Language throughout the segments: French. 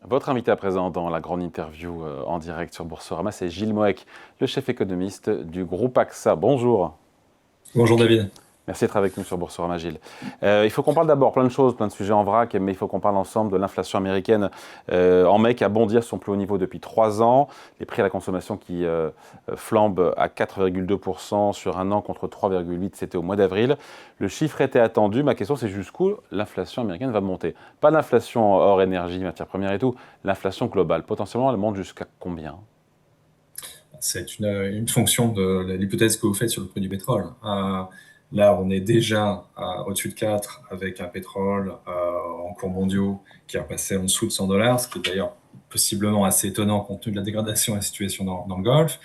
Votre invité à présent dans la grande interview en direct sur Boursorama, c'est Gilles Moec, le chef économiste du groupe AXA. Bonjour. Bonjour David. Merci d'être avec nous sur Boursorama, Gilles. Il faut qu'on parle d'abord plein de choses, plein de sujets en vrac, mais il faut qu'on parle ensemble de l'inflation américaine en mai qui a bondi à son plus haut niveau depuis 3 ans. Les prix à la consommation qui flambent à 4,2% sur un an contre 3,8% c'était au mois d'avril. Le chiffre était attendu. Ma question c'est jusqu'où l'inflation américaine va monter. Pas l'inflation hors énergie, matières premières et tout, l'inflation globale. Potentiellement elle monte jusqu'à combien? C'est une fonction de l'hypothèse que vous faites sur le prix du pétrole. Là, on est déjà au-dessus de 4 avec un pétrole en cours mondiaux qui est repassé en dessous de $100, ce qui est d'ailleurs possiblement assez étonnant compte tenu de la dégradation de la situation dans le Golfe.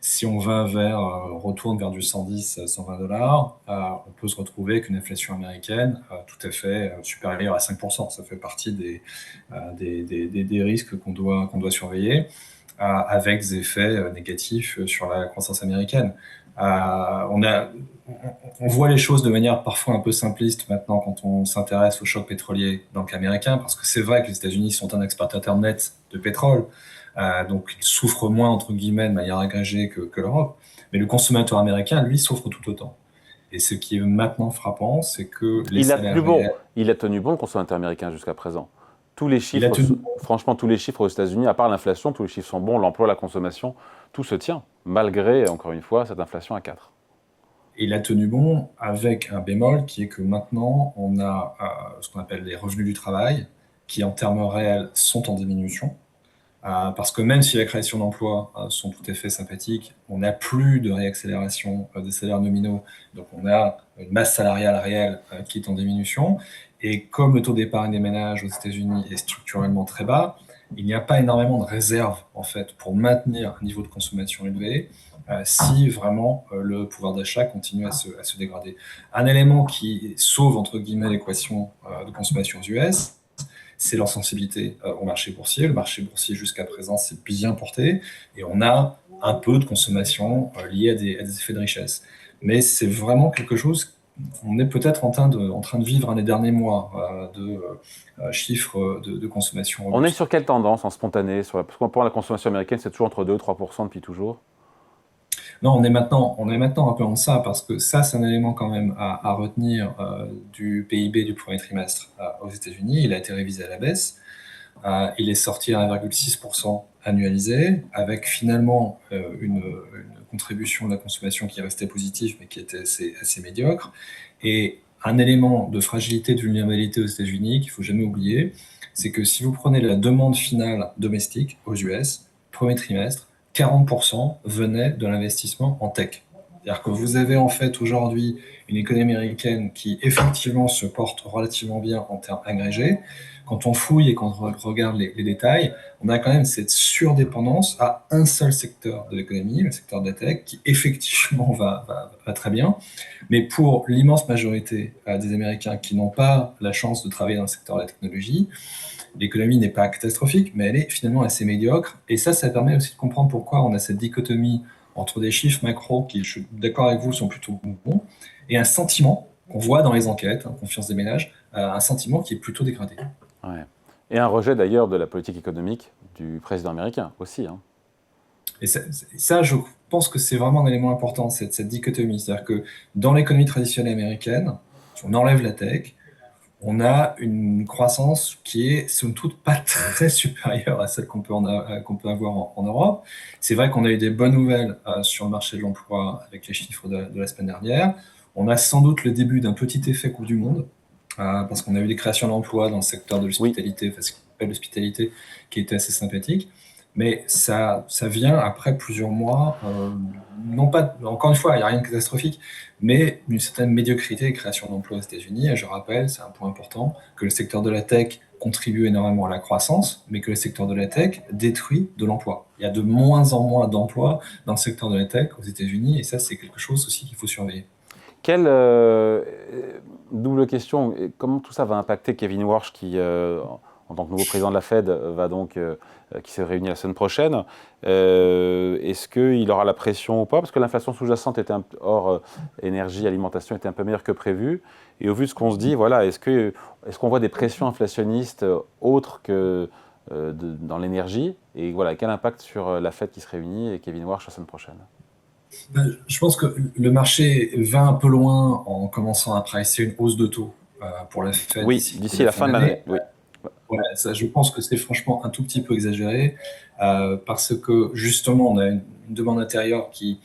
Si on retourne vers du 110, $120, on peut se retrouver avec une inflation américaine tout à fait supérieure à 5%. Ça fait partie des risques qu'on doit avec des effets négatifs sur la croissance américaine. On voit les choses de manière parfois un peu simpliste maintenant quand on s'intéresse au choc pétrolier donc américain, parce que c'est vrai que les États-Unis sont un exportateur net de pétrole, donc ils souffrent moins entre guillemets de manière agrégée que l'Europe, mais le consommateur américain, lui, souffre tout autant. Et ce qui est maintenant frappant, c'est que les Il a tenu salaires bon. réels, Il a tenu bon le consommateur américain jusqu'à présent. Tous les il a chiffres, tenu franchement, tous les chiffres aux États-Unis, à part l'inflation, tous les chiffres sont bons, l'emploi, la consommation, tout se tient, malgré, encore une fois, cette inflation à 4. Il a tenu bon avec un bémol qui est que maintenant, on a ce qu'on appelle les revenus du travail, qui en termes réels sont en diminution. Parce que même si la création d'emplois sont tout à fait sympathiques, on n'a plus de réaccélération des salaires nominaux, donc on a une masse salariale réelle qui est en diminution. Et comme le taux d'épargne des ménages aux États-Unis est structurellement très bas, il n'y a pas énormément de réserves en fait pour maintenir un niveau de consommation élevé si vraiment le pouvoir d'achat continue à se dégrader. Un élément qui sauve entre guillemets l'équation de consommation aux US, c'est leur sensibilité au marché boursier. Le marché boursier jusqu'à présent s'est bien porté et on a un peu de consommation liée à des effets de richesse. Mais c'est vraiment quelque chose. On est peut-être en train de vivre un des derniers mois de chiffres de consommation On est robustes. sur quelle tendance en spontané parce qu'on la consommation américaine, c'est toujours entre 2 et 3% depuis toujours. Non, on est maintenant un peu en ça, parce que ça, c'est un élément quand même à retenir du PIB du premier trimestre aux États-Unis. Il a été révisé à la baisse. Il est sorti à 1,6% annualisé, avec finalement une contribution de la consommation qui restait positive, mais qui était assez médiocre. Et un élément de fragilité, de vulnérabilité aux États-Unis qu'il ne faut jamais oublier, c'est que si vous prenez la demande finale domestique aux US, premier trimestre, 40% venait de l'investissement en tech. C'est-à-dire que vous avez en fait aujourd'hui une économie américaine qui effectivement se porte relativement bien en termes agrégés. Quand on fouille et quand on regarde les détails, on a quand même cette surdépendance à un seul secteur de l'économie, le secteur de la tech, qui effectivement va très bien. Mais pour l'immense majorité des Américains qui n'ont pas la chance de travailler dans le secteur de la technologie, l'économie n'est pas catastrophique, mais elle est finalement assez médiocre. Et ça permet aussi de comprendre pourquoi on a cette dichotomie entre des chiffres macro qui, je suis d'accord avec vous, sont plutôt bons, et un sentiment qu'on voit dans les enquêtes, confiance des ménages, un sentiment qui est plutôt dégradé. Ouais. Et un rejet d'ailleurs de la politique économique du président américain aussi. Hein. Et ça, je pense que c'est vraiment un élément important, cette dichotomie. C'est-à-dire que dans l'économie traditionnelle américaine, si on enlève la tech, on a une croissance qui est, somme toute, pas très supérieure à celle qu'on peut avoir en Europe. C'est vrai qu'on a eu des bonnes nouvelles sur le marché de l'emploi avec les chiffres de la semaine dernière. On a sans doute le début d'un petit effet Coupe du Monde, parce qu'on a eu des créations d'emplois dans le secteur de Oui. l'hospitalité, enfin, ce qu'on appelle l'hospitalité, qui était assez sympathique. Mais ça vient après plusieurs mois, non pas, encore une fois, il n'y a rien de catastrophique, mais une certaine médiocrité et création d'emplois aux États-Unis. Et je rappelle, c'est un point important, que le secteur de la tech contribue énormément à la croissance, mais que le secteur de la tech détruit de l'emploi. Il y a de moins en moins d'emplois dans le secteur de la tech aux États-Unis, et ça, c'est quelque chose aussi qu'il faut surveiller. Quelle double question, comment tout ça va impacter Kevin Warsh qui, en tant que nouveau président de la Fed, qui se réunit la semaine prochaine. Est-ce qu'il aura la pression ou pas? Parce que l'inflation sous-jacente hors énergie, alimentation était un peu meilleure que prévu. Et au vu de ce qu'on se dit, voilà, est-ce qu'on voit des pressions inflationnistes autres que dans l'énergie. Et voilà, quel impact sur la Fed qui se réunit et Kevin Warsh la semaine prochaine? Je pense que le marché va un peu loin en commençant à pricer une hausse de taux pour la Fed Oui, d'ici d'ici la la fin fin de de l'année, l'année. oui. Ouais, ça, je pense que c'est franchement un tout petit peu exagéré parce que justement, on a une demande intérieure qui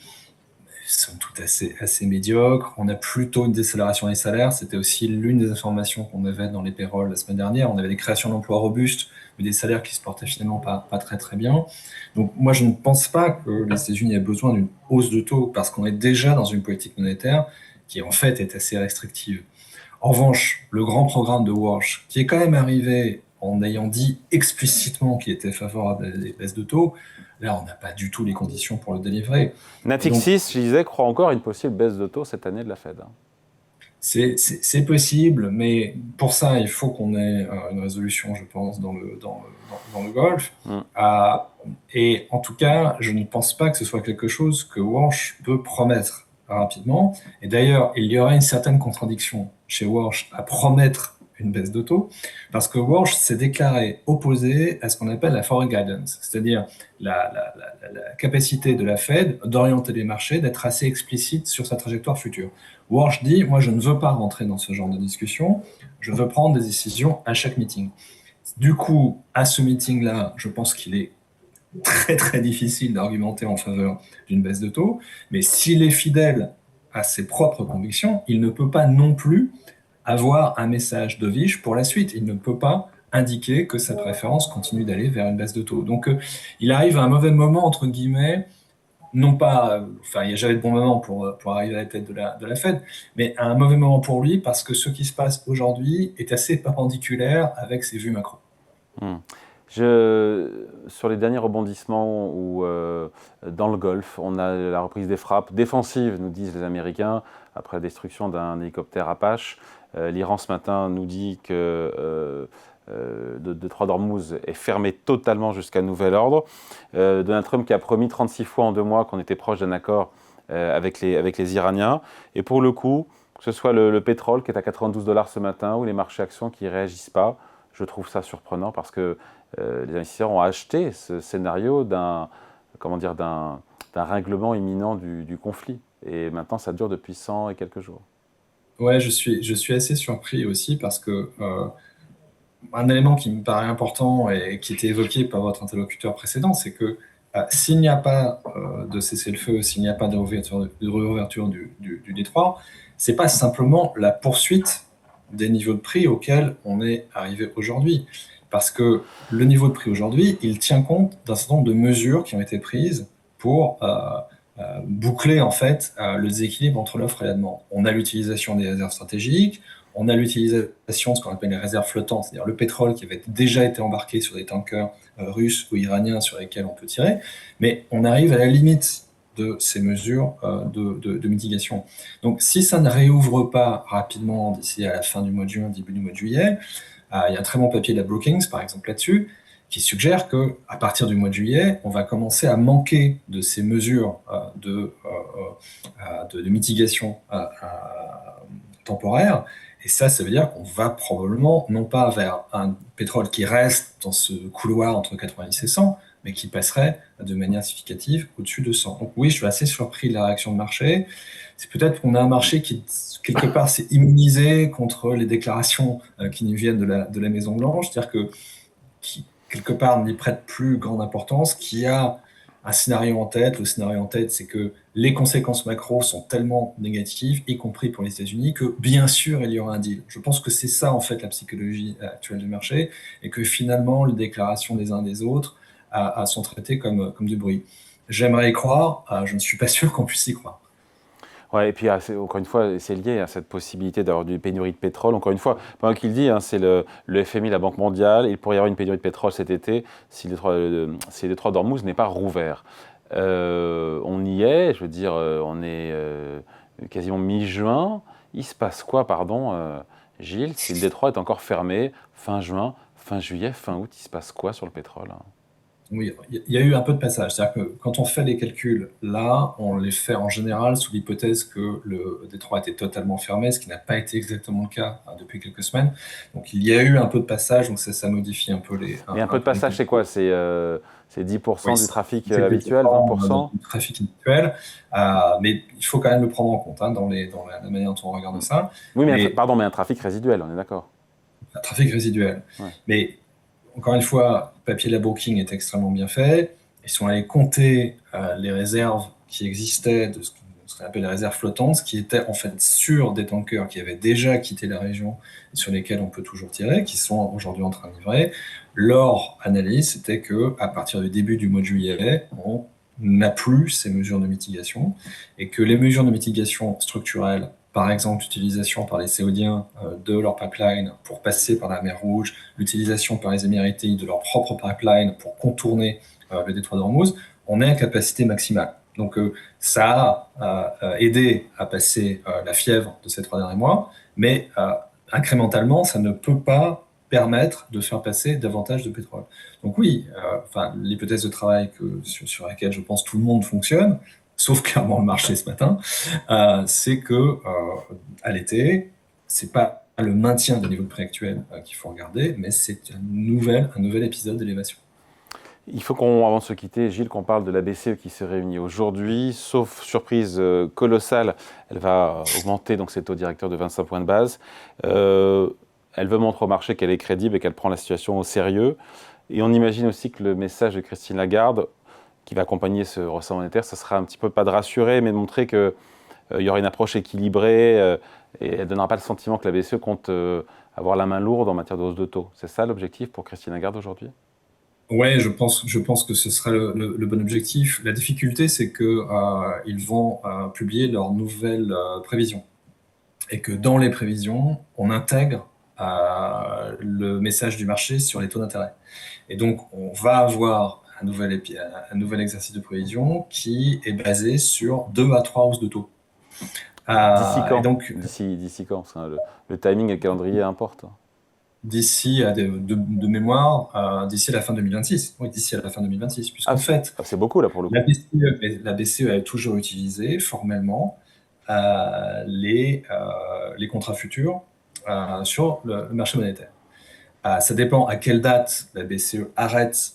somme toute assez médiocre. On a plutôt une décélération des salaires. C'était aussi l'une des informations qu'on avait dans les payrolls la semaine dernière. On avait des créations d'emplois robustes, mais des salaires qui se portaient finalement pas très très bien. Donc moi, je ne pense pas que les États-Unis aient besoin d'une hausse de taux parce qu'on est déjà dans une politique monétaire qui en fait est assez restrictive. En revanche, le grand programme de Walsh, qui est quand même arrivé en ayant dit explicitement qu'il était favorable à des baisses de taux, là, on n'a pas du tout les conditions pour le délivrer. Et donc, Natixis, je disais, croit encore à une possible baisse de taux cette année de la Fed. c'est possible, mais pour ça, il faut qu'on ait une résolution, je pense, dans le Golfe. Mm. Euh, et en tout cas, je ne pense pas que ce soit quelque chose que Walsh peut promettre rapidement. Et d'ailleurs, il y aurait une certaine contradiction chez Walsh à promettre une baisse de taux, parce que Walsh s'est déclaré opposé à ce qu'on appelle la forward guidance, c'est-à-dire la capacité de la Fed d'orienter les marchés, d'être assez explicite sur sa trajectoire future. Walsh dit, moi je ne veux pas rentrer dans ce genre de discussion, je veux prendre des décisions à chaque meeting. Du coup, à ce meeting-là, je pense qu'il est très très difficile d'argumenter en faveur d'une baisse de taux, mais s'il est fidèle à ses propres convictions, il ne peut pas non plus avoir un message dovish pour la suite. Il ne peut pas indiquer que sa préférence continue d'aller vers une baisse de taux. Donc il arrive à un mauvais moment, entre guillemets, non pas, enfin, il n'y a jamais de bon moment pour arriver à la tête de la Fed, mais à un mauvais moment pour lui parce que ce qui se passe aujourd'hui est assez perpendiculaire avec ses vues macro. Mm. Sur les derniers rebondissements dans le Golfe, on a la reprise des frappes défensives, nous disent les Américains, après la destruction d'un hélicoptère Apache. L'Iran ce matin nous dit que le détroit d'Ormuz est fermé totalement jusqu'à nouvel ordre. Donald Trump qui a promis 36 fois en 2 mois qu'on était proche d'un accord avec les Iraniens. Et pour le coup, que ce soit le pétrole qui est à 92 $ ce matin ou les marchés actions qui ne réagissent pas, je trouve ça surprenant parce que les investisseurs ont acheté ce scénario d'un règlement imminent du conflit. Et maintenant, ça dure depuis 100 et quelques jours. Ouais, je suis assez surpris aussi parce que un élément qui me paraît important et qui était évoqué par votre interlocuteur précédent, c'est que s'il n'y a pas de cessez-le-feu, s'il n'y a pas de réouverture du détroit, c'est pas simplement la poursuite des niveaux de prix auxquels on est arrivé aujourd'hui. Parce que le niveau de prix aujourd'hui, il tient compte d'un certain nombre de mesures qui ont été prises pour boucler en fait le déséquilibre entre l'offre et la demande. On a l'utilisation des réserves stratégiques, on a l'utilisation de ce qu'on appelle les réserves flottantes, c'est-à-dire le pétrole qui avait déjà été embarqué sur des tankers russes ou iraniens sur lesquels on peut tirer, mais on arrive à la limite de ces mesures de mitigation. Donc si ça ne réouvre pas rapidement d'ici à la fin du mois de juin, début du mois de juillet, il y a un très bon papier de la Brookings, par exemple, là-dessus, qui suggère qu'à partir du mois de juillet, on va commencer à manquer de ces mesures de mitigation temporaire. Et ça veut dire qu'on va probablement, non pas vers un pétrole qui reste dans ce couloir entre 90 et 100, mais qui passerait de manière significative au-dessus de 100. Donc oui, je suis assez surpris de la réaction de marché. C'est peut-être qu'on a un marché qui, quelque part, s'est immunisé contre les déclarations qui nous viennent de la Maison-Blanche, c'est-à-dire que qui, quelque part, n'y prête plus grande importance, qui a un scénario en tête. Le scénario en tête, c'est que les conséquences macro sont tellement négatives, y compris pour les États-Unis, que bien sûr, il y aura un deal. Je pense que c'est ça, en fait, la psychologie actuelle du marché, et que finalement, les déclarations des uns des autres sont traitées comme du bruit. J'aimerais y croire, je ne suis pas sûr qu'on puisse y croire. Ouais, et puis encore une fois, c'est lié à cette possibilité d'avoir une pénurie de pétrole. Encore une fois, pendant qu'il dit, hein, c'est le FMI, la Banque mondiale, il pourrait y avoir une pénurie de pétrole cet été si le détroit d'Ormuz n'est pas rouvert. On y est, je veux dire, on est quasiment mi-juin. Il se passe quoi, pardon, Gilles, si le détroit est encore fermé fin juin, fin juillet, fin août, il se passe quoi sur le pétrole, hein? Oui, il y a eu un peu de passage. C'est-à-dire que quand on fait les calculs là, on les fait en général sous l'hypothèse que le Détroit était totalement fermé, ce qui n'a pas été exactement le cas depuis quelques semaines. Donc il y a eu un peu de passage, donc ça modifie un peu Mais un peu un de peu les passage, c'est calculs. quoi? C'est Oui, 10% du trafic c'est quelques habituel, temps dans 20%? le trafic habituel, mais il faut quand même le prendre en compte hein, dans la manière dont on regarde ça. Oui, mais Mais pardon, mais un trafic résiduel, on est d'accord. un trafic résiduel. Ouais. Mais encore une fois, le papier Labooking est extrêmement bien fait. Ils sont allés compter les réserves qui existaient de ce qu'on appelle les réserves flottantes, qui étaient en fait sur des tankers qui avaient déjà quitté la région et sur lesquels on peut toujours tirer, qui sont aujourd'hui en train de livrer. Leur analyse, c'était que à partir du début du mois de juillet, on n'a plus ces mesures de mitigation et que les mesures de mitigation structurelles, par exemple l'utilisation par les Saoudiens de leur pipeline pour passer par la mer Rouge, l'utilisation par les Émiratis de leur propre pipeline pour contourner le détroit d'Ormuz, on est à capacité maximale. Donc ça a aidé à passer la fièvre de ces 3 derniers mois, mais incrémentalement, ça ne peut pas permettre de faire passer davantage de pétrole. Donc oui, l'hypothèse de travail sur laquelle je pense tout le monde fonctionne, sauf clairement le marché ce matin, c'est que à l'été, c'est pas le maintien des niveaux de prix actuels qu'il faut regarder, mais c'est un nouvel épisode d'élévation. Il faut qu'on, avant de se quitter, Gilles, qu'on parle de la BCE qui se réunit aujourd'hui. Sauf surprise colossale, elle va augmenter donc ses taux directeurs de 25 points de base. Elle veut montrer au marché qu'elle est crédible et qu'elle prend la situation au sérieux. Et on imagine aussi que le message de Christine Lagarde, qui va accompagner ce resserrement monétaire, ce sera un petit peu pas de rassurer, mais de montrer qu'il y aura une approche équilibrée et elle ne donnera pas le sentiment que la BCE compte avoir la main lourde en matière de hausse de taux. C'est ça l'objectif pour Christine Lagarde aujourd'hui? Ouais, je pense que ce sera le bon objectif. La difficulté, c'est que ils vont publier leurs nouvelles prévisions et que dans les prévisions, on intègre le message du marché sur les taux d'intérêt. Et donc, on va avoir un nouvel exercice de prévision qui est basé sur 2 à 3 hausses de taux. D'ici Et quand? donc, D'ici quand? Parce que le timing et le calendrier importent. d'ici de mémoire, d'ici la fin 2026. Oui, d'ici à la fin 2026, Ah, puisqu'en fait, c'est beaucoup là pour le la coup. BCE, la BCE a toujours utilisé formellement les contrats futurs sur le marché monétaire. Ça dépend à quelle date la BCE arrête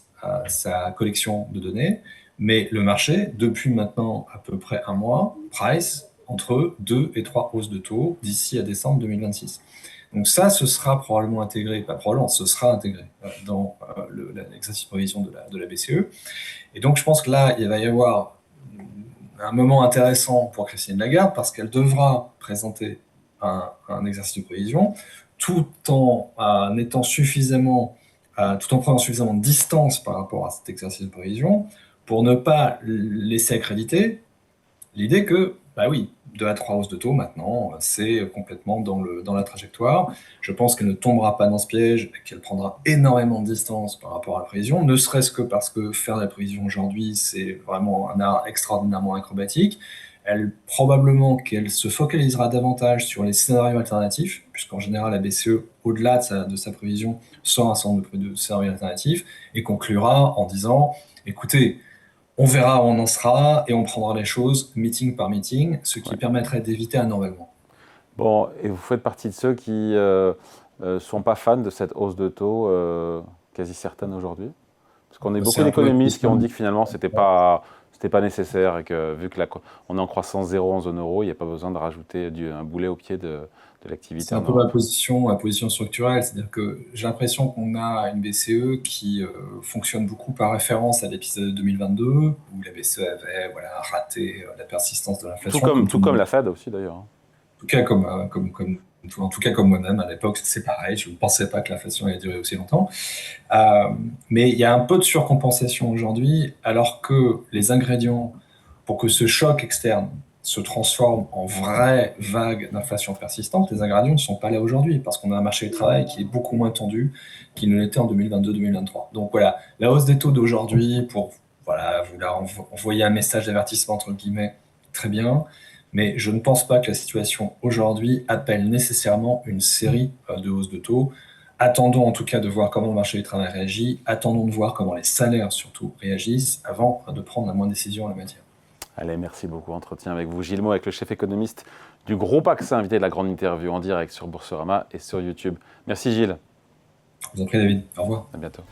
sa collection de données, mais le marché, depuis maintenant à peu près un mois, price entre 2 et 3 hausses de taux d'ici à décembre 2026. Donc ça, ce sera probablement intégré, pas probablement, ce sera intégré dans l'exercice de prévision de la BCE. Et donc je pense que là, il va y avoir un moment intéressant pour Christine Lagarde parce qu'elle devra présenter un exercice de prévision tout en étant suffisamment, tout en prenant suffisamment de distance par rapport à cet exercice de prévision pour ne pas laisser accréditer l'idée que, bah oui, 2 à 3 hausses de taux maintenant, c'est complètement dans la trajectoire. Je pense qu'elle ne tombera pas dans ce piège, qu'elle prendra énormément de distance par rapport à la prévision, ne serait-ce que parce que faire la prévision aujourd'hui, c'est vraiment un art extraordinairement acrobatique. Probablement qu'elle se focalisera davantage sur les scénarios alternatifs, puisqu'en général, la BCE, au-delà de sa prévision, sort un certain nombre de scénarios alternatifs, et conclura en disant, écoutez, on verra où on en sera et on prendra les choses meeting par meeting, ce qui Ouais. permettrait d'éviter un enrôlement. Bon, et vous faites partie de ceux qui sont pas fans de cette hausse de taux quasi certaine aujourd'hui? Parce qu'on a C'est beaucoup un peu la d'économistes qui ont position. dit que finalement, c'était pas nécessaire et que vu que on est en croissance zéro en zone euro, il n'y a pas besoin de rajouter un boulet au pied de l'activité C'est un en peu Europe. ma position structurelle, c'est-à-dire que j'ai l'impression qu'on a une BCE qui fonctionne beaucoup par référence à l'épisode de 2022, où la BCE avait voilà, raté la persistance de l'inflation, comme tout Tout le comme monde. la Fed aussi d'ailleurs, hein. En tout cas, en tout cas, comme moi-même à l'époque, c'est pareil. Je ne pensais pas que l'inflation allait durer aussi longtemps. Euh, mais il y a un peu de surcompensation aujourd'hui, alors que les ingrédients pour que ce choc externe se transforme en vraie vague d'inflation persistante, les ingrédients ne sont pas là aujourd'hui, parce qu'on a un marché du travail qui est beaucoup moins tendu qu'il ne l'était en 2022-2023. Donc voilà, la hausse des taux d'aujourd'hui, pour voilà, vous leur envoyer un message d'avertissement, entre guillemets, très bien, mais je ne pense pas que la situation aujourd'hui appelle nécessairement une série de hausses de taux. Attendons en tout cas de voir comment le marché du travail réagit, attendons de voir comment les salaires surtout réagissent avant de prendre la moindre décision en la matière. Allez, merci beaucoup. Entretien avec vous, Gilles Meaux, avec le chef économiste du groupe AXA, invité de la grande interview en direct sur Boursorama et sur YouTube. Merci Gilles. Je vous en prie David, au revoir. À bientôt.